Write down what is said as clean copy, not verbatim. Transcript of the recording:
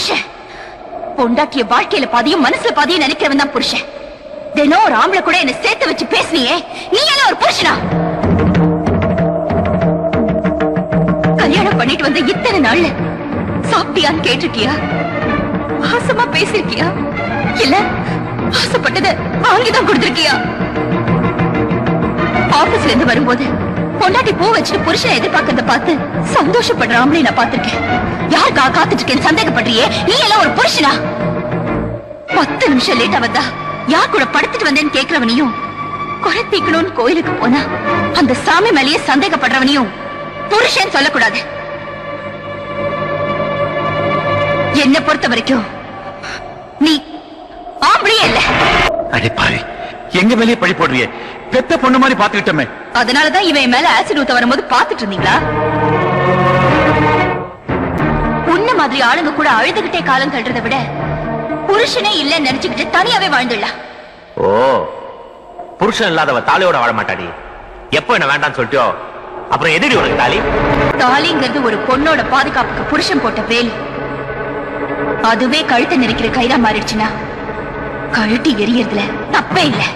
புருஷன். பொண்டாட்டிய வாழ்க்கையில பாதியும் மனசுல பாதியும் நினைக்கிறவன் தான் புருஷன். தினம் ஒரு ஆம்பளை கூட என்ன சேர்த்து வச்சு பேசுனியே, நீ எல்லாம் ஒரு புருஷனா? கல்யாணம் பண்ணிட்டு வந்த இத்தனை நாள்ல சாப்பிட்டியான்னு கேட்டிருக்கியா? ஆசமா பேசிருக்கியா? இல்ல ஆசைப்பட்டத வாங்கிதான் கொடுத்திருக்கியா? ஆபீஸ்ல இருந்து வரும்போது பொண்டாட்டி பூ வச்சுட்டு புருஷனை எதிர்பார்க்கறத பார்த்து சந்தோஷப்படுற ஆம்பளை நான் பார்த்திருக்கேன். யாருக்கா காத்துட்டு இருக்கேன்னு சந்தேகப்படுறியே, நீ எல்லாம் ஒரு புருஷனா? 10 நிமிஷம் லேட்டா வந்தா யார் கூட படுத்துட்டு வந்தேன்னு கேக்குறவனையும், குறை தீக்கணும்னு கோயிலுக்கு போனா அந்த சாமி மேலேயே சந்தேகப்படுறவனையும் புருஷன் சொல்லக்கூடாது. என்ன பொறுத்த வரைக்கும் நீ ஆம்பளையே இல்ல. அடே பாவி, எங்க மேலேயே பழி போடுறியே? பெத்த பொண்ணு மாதிரி பாத்துக்கிட்டோமே. அதனாலதான் இவன் மேல ஆசிட் ஊத்த வரும்போது பாத்துட்டு இருந்தீங்களா? உன்ன மாதிரி ஆளுங்க கூட அழுதுகிட்டே காலம் தள்ளுறதை விட புருஷனே இல்ல நினைச்சுக்கிட்டு தனியாவே வாழ்ந்துடலாம். ஓ, புருஷன் இல்லாதவ தாலியோட வாழ மாட்டாடி. எப்போ என்ன வேண்டாம்னு சொல்லிட்டியோ அப்புறம் எதிரி உனக்கு தாலி? தாலிங்கிறது ஒரு பொண்ணோட பாதுகாப்புக்கு புருஷன் போட்ட வேலு. அதுவே கழுத்தை நெரிக்கிற கயிறா மாறிடுச்சுன்னா கழுட்டி எரியறதுல தப்பே இல்லை.